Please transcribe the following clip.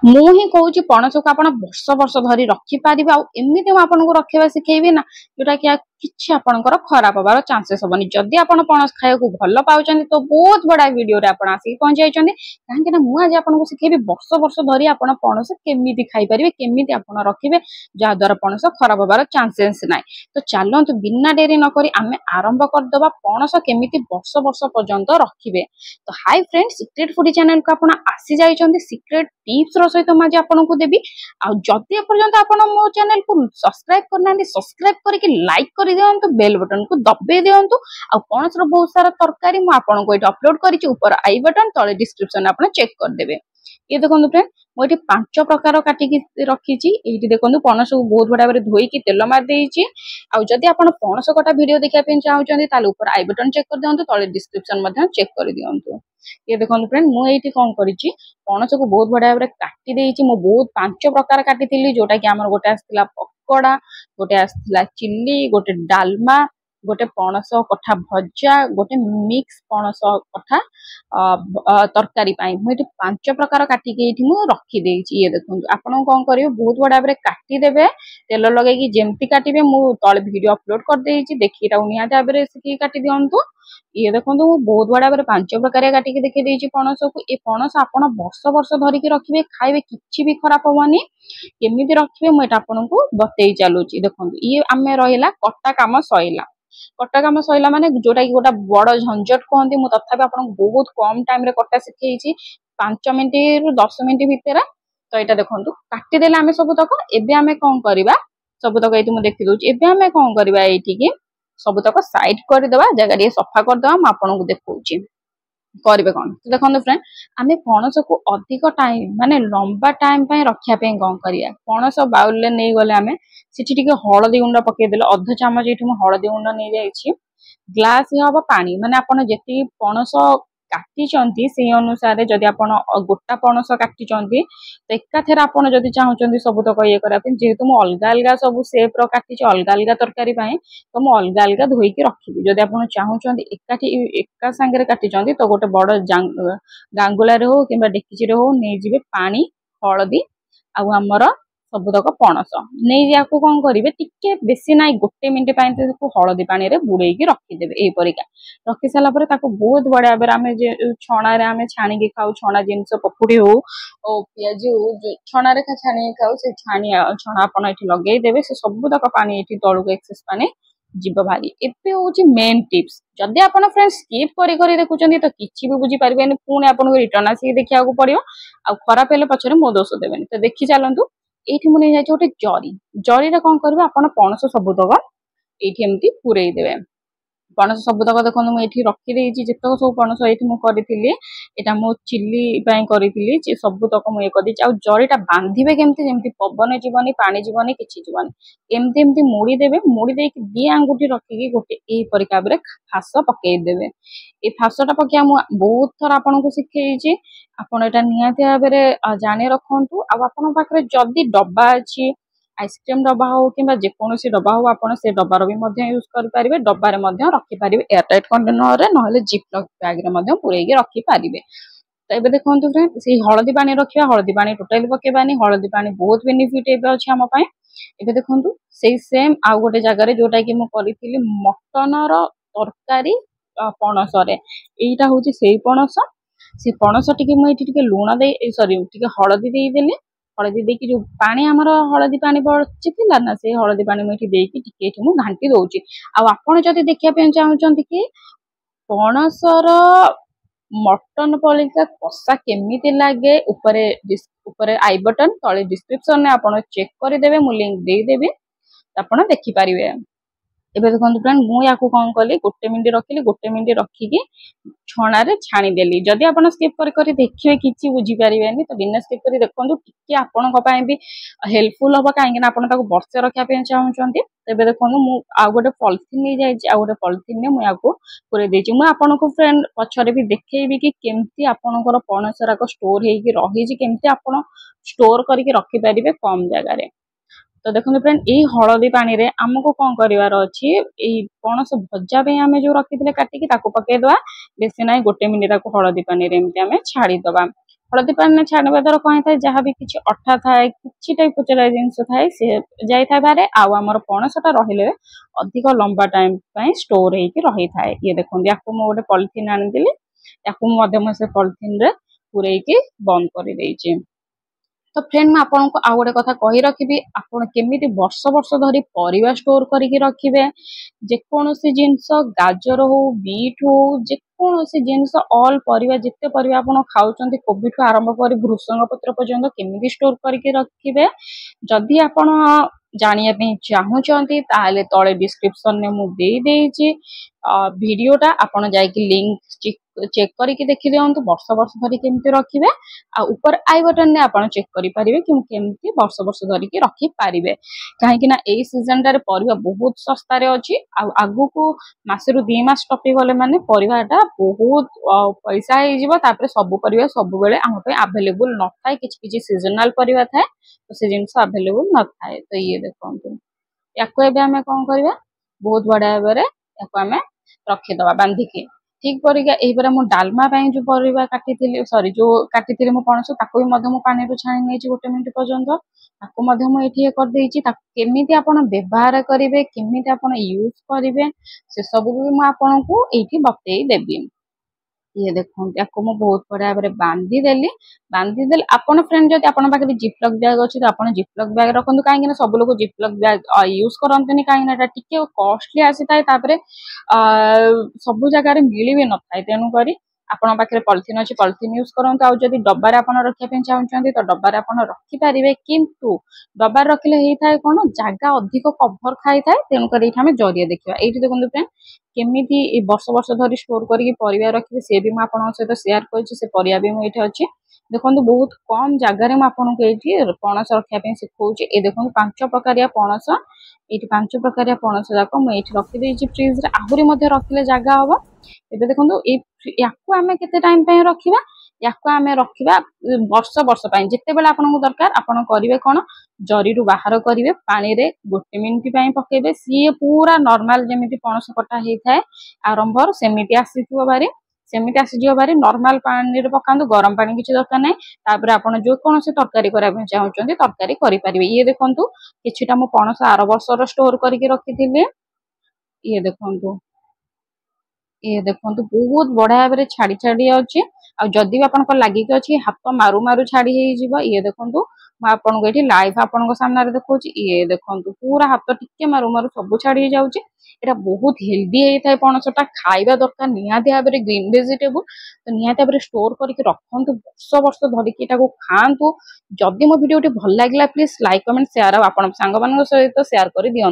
मुझे कहूँ पणस को आप वर्ष वर्ष धरी रखिपारे आमती आपको रखा शिखेबी ना जोटा कि किसी आपंकर खराब हबार चांसेस हेनी जदि आप पणस खाया भल पाँच तो बहुत बड़ा वीडियो आसिक पहुंचाई कहीं मुझे आपको शिखेबी वर्ष वर्ष धरी आप पणस केमी खाईपारे केमी आप रखिए जहाद्वारा पणस खराब हबार चांसेस ना तो चलतु बिना डेरी नक आम आरंभ करदे पणस केमी वर्ष वर्ष पर्यंत रखिए। तो hi friends secret foodie channel को आप आसी जाइछन्ति सीक्रेट टिप्स सहित मुझे आपको देवी आदि एपर्यंत आप मो चैनल को सब्सक्राइब करना सब्सक्राइब करके लाइक कर दिंतु बेल बटन को दबे दिंतु पणस बहुत सारा तरकारी मुझे अपलोड करी ऊपर आई बटन तले डिस्क्रिप्शन आप चेक करदे। ये देखो फ्रेंड मुझे 5 प्रकार काटिकी रखी ये देखो पणस को बहुत बड़ा भाव धोईकी तेल मारिदे आदि आप पणस कटा वीडियो देखा चाहते ऊपर आई बटन चेक कर दिंतु तले डिस्क्रिप्शन चेक कर दिंतु। ये देखो फ्रेंड मुझे कौन करी पणस को बहुत बड़ा भाव काटी देछि मु बहुत 5 प्रकार काटी जोटा कि आमर गोटे आसला पकोड़ा गोटे आसला चिल्ली गोटे डालमा गोटे पणस कठा भजा गोटे मिक्स पणस कठा तरकारी मुझे 5 प्रकार काटिकी रखीदे। ये देखो आपन कौन करेंगे बहुत बड़ा भाव काटिदेवे तेल लगे जमती काटे मुझे तले वीडियो अपलोड कर देखिए निहाती भाव में काटी दिंतु। ये देखो बहुत बड़ा भाव 5 प्रकार काटिकी देखिए पणस को ये पणस आप वर्ष वर्ष धरिकी रखिए खाइबे किसी भी खराब हेनी केमी रखिए मुझे आपको बतई चलुची। देखो ये आम रहा कटा काम सैला कटा काम सैला माने जोटा कि गोटा बड़ झंझट कहते मुझे तथापि आपको बहुत कम टाइम रे कटा शिखई 5 मिनट रु 10 मिनट भितर। तो यहाँ देखो काटिदेले आम सबुतक एबे आम कौन करवा सबुतक ये मुझे देखी दूसरी एबे आम कौन करवा ये सबुतक साइड करदे जगह सफा करदे आपको देखा करेंगे कौन। तो देखो फ्रेंड आम पणस को अधिक टाइम माने लंबा टाइम रखापी कौन करिया पणस बाउल नहीं गले आम सी हलदी गुंड पकईदे अध चामच ये हलदी गुंड नहीं जाइए ग्लास हम पानी माने आपन जेती पणस काटी से अनुसार जदि आप गोटा पणस काटी तो एकाथेर आप चाहते सबुतक ये करने जेहेतु मुझे अलग अलग सब सेप काटी अलग अलग तरकारी तो मुझे अलग अलग धोईकी रखी जदि आप चाहते एकाठी एका सांगे काटी तो गोटे बड़ गांगुला हो कि डेक्ची हो नहीं पानी हलदी आमर सबुतक पणस नहीं या कौन करेंगे टिके बेसी ना 1 मिनिट हलदी पानी रे बुड़ेकी रखीदे यहपरिका रखी सारापर बहुत बढ़िया भाव आम छणा आम छाणी खाऊ छणा जिनस पकुड़ी हो पिज हो छणा छाणी खाऊ से छाणी छणा आप लगेदेवे से सबुतक पानी ये तलू एक्सेस पानी जीव भारी एबे होची मेन टिप्स जदि आप फ्रेंड्स स्किप करी देखुं तो किसी भी बुझी पारे पुणी आपको रिटर्न आसिक देखा पड़ो आ खराब हेल्ले पचर मो दोष देवेनि। तो देखी चलतु ये मुझे जाइए गोटे जरी जरी कौन करेंगे आप पणस सबुतक ये पूरे देवे पणस सबुतक देखो मुझे रखीदे जितक सब पणस ये करी मो चिल्ली करी सबुतक मुझे कर जरीटा बांधे केमती जमी पवन जीवनी पानी जीवनी किसी जीवनी एमती एमती मुड़ी देवे मुड़ी दे दी आंगुठी रखिकी गोटे यही भाव में फास पकईदेवे ये फासटा पकड़ा मुझे बहुत थर आपको शिखई आपड़ एटा निहाती भाव में जानी रखु आपाखे जदि डब्बा अच्छी आइसक्रीम डब्बा हो कि जेकोसी डब्बा हो आप से डब्बार भी यूज करेंगे डब्बार रखिपारे एयरटाइट कंटेनर ना जिपलॉक बैग रे पूरेकी रखिपारे। तो ये देखो फ्रेंड से हलदी पानी रखा हलदी पानी टोटाली पकेबानी हलदी पानी बहुत बेनिफिट अच्छे आम ए देखो से सेम आउ गोटे जगार जोटा कि मुझे मटनर तरकारी पणस यहीटा हूँ से पणस से पणस टी मुझे लुण दे सॉरी टी हलदी देदेली हलदी देकी जो पानी आमर हलदी पानी बची ना से हलदी पानी मुझे देकी घाटी दौची आपड़ जदि देखा चाहते कि पणसर मटन पलिका कषा केमिति लागे ऊपर आई बटन तले डिस्क्रिप्शन में आप चेक करदेवे मु लिंक देदेवी आप देखिपारे। एबे देखो फ्रेंड मुझे कौन कली 1 मिनिट रखिली 1 मिनिट रखिकी छणारे छाणीदेली जदि आप स्किप करी देखिए किसी बुझीपारे तो बिना स्किप कर देखो टी आपण भी हेल्पफुल हम कहीं आप वर्षे रखापी चाहते। तेज देखो मुझे गोटे पॉलिथिन नहीं जाइए गोटे पॉलिथिन मुझे पूरे देती मुझे फ्रेंड पछरे भी देखी कि केमती आपणकर पणसराक स्टोर होगी केमती आप स्टोर करके रखिपारे कम जगार। तो देखो फ्रेंड यही हलदी पानी रे आमको कौन करार अच्छी पणस भजा आम जो रखी काटिकी पकईदे बेसी ना 1 मिनिट हलदी पानी रे आम छाड़ीदे हलदी पानी छाड़वा द्वारा कौन था जहाँ भी किसी अठा थाए कि टाइप पचरा जिनस थाए सी जाए बारे आमर पणसटा रही अधिक लंबा टाइम स्टोर होई थाए। ये देखो या गोटे पॉलिथीन आनी या से पॉलिथीन रे पूरेकी बंद कर देइछि। तो फ्रेंड मैं आपको आउ गोटे कथा कही रखी आपड़ केमी वर्ष वर्ष धरी परिवा स्टोर करके रखिए जेकोसी जिनस गाजर हो बीट हो जेकोसी जिनस ऑल परिवा जिते परिवा आप खाऊं कोबी ठू आरंभ कर भृषंग पत्र पर्यंत केमी स्टोर करके रखिए जदि आपण जानिया चाहूँगी ताले तले डिस्क्रिप्शन में मु दे देइछि वीडियोटा आपण जाइकी लिंक चेक करके देखि दियंतु वर्ष वर्ष धरी केमती रखिए आ ऊपर आई बटन ने आपण चेक करि परिबे कि केमती वर्ष वर्ष धरी के रखि पारिबे काहेकि ना एई सीजन टारे परिबा बहुत सस्ता रे अछि आ आगु को मासे रु 2 मास टपी गले माने परिबाटा बहुत पैसा हे जिवो तापर सब परिबा सब बेले हम पे अवेलेबल न थाए किछि किछि सीजनल परिबा थाए तो से जिंस अवेलेबल न थाए। तो ये देखंतु याको एबे हमें कोन करबा बहुत बड़ा बेरे याको हमें रखि दबा बांधी के ठीक परिका एही पर मु डालमा पई जो परिबा काटिथिली सॉरी जो काटिथिली मु पणस ताको भी मध्य मु पानी रो छाणी नेछि 1 मिनिट पर्यंत ताको मध्य मु एठी कर देछि ताको केमिति आपण व्यवहार करिवे केमिति आपण यूज करिवे से सब भी मु आपनको एठी बतई देबी। ये देखो याको मु बहुत बड़ा भाବରେ बांधी देली आपण फ्रेंड जदि आपण पाखे जिपलॉक बैग अछि तो आपण जिपलॉक बैग रखंतु काहे कि सब लोग जिपलॉक बैग यूज करंतनी काहे ना टिके कॉस्टली आसी थाए तापरे सब जगह रे मिली भी न थाए तेनु करी आपण पाखे पॉलिथीन अछि पॉलिथीन यूज करंतु आ जदि डब्बा रे आपण रखिया पे चाहउछंती तो डब्बा रे आपण रखि परिबे किंतु डब्बा रखले हेई थाए कोन जागा अधिक कवर खाई थाए तेनु करी एठी हमें जरिया देखिबा एठी देखंतु फ्रेंड केमिति वर्ष वर्ष धरी स्टोर करके परिवा रखिए से भी मैं आपन सहित शेयर करछि से परिया भी मैं एठी अछि देखंतु बहुत कम जगह रे मैं आपन को एठी पणस रखिया पे सिखौछि ए देखंतु 5 प्रकारिया पणस एठी 5 प्रकारिया पणस जाको मैं एठी रखि देछि फ्रिज रे आहुरी मध्ये रखिले जागा हबो। एबे देखंतु ए याको हमें केते टाइम पे रखिबा याको हमें रखिबा वर्ष वर्ष पई जते बेला आपन को दरकार आपन करिवे कोन जरी रु बाहर करिवे पानी रे 1 मिनिट पई पकेबे सी पूरा नॉर्मल जेमिति पणस कटा हेई थाए आरंभर सेमिति आसीथिबो बारी सेमिति आसी जियो बारी नॉर्मल पानी रे पकांदु गरम पानी किछि दरकार नै तापर आपण जो कोनोसी तरकारी करा पे चाहउचंती तरकारी करि परिबे। ये देखंतु किछिटा मो पणस 8 वर्ष रो स्टोर करके रखिथिले ये देखंतु बहुत बढ़िया भाବରେ छाड़ी छाड़ी अछि आ जदि भी आपन को लागि के अछि हाथ मारू मारू छाड़ी हे जिवो। ये देखंतु म आपन को एठी लाइव आपन को सामने रे देखौछि ये देखंतु पूरा हाथ टिके मारू मारू सब छाड़ी जाउछि एटा बहुत हेल्दी हे थाए पणसटा खाइबा दरकार निहाती भाବରେ ग्रीन वेजिटेबल तो निहाती भाବରେ स्टोर करके रखंतु वर्ष वर्ष धरि के एटा को खांतु। जदि मो वीडियो भल लागला प्लीज लाइक कमेंट शेयर आपन संग मान सहित शेयर कर दियौ।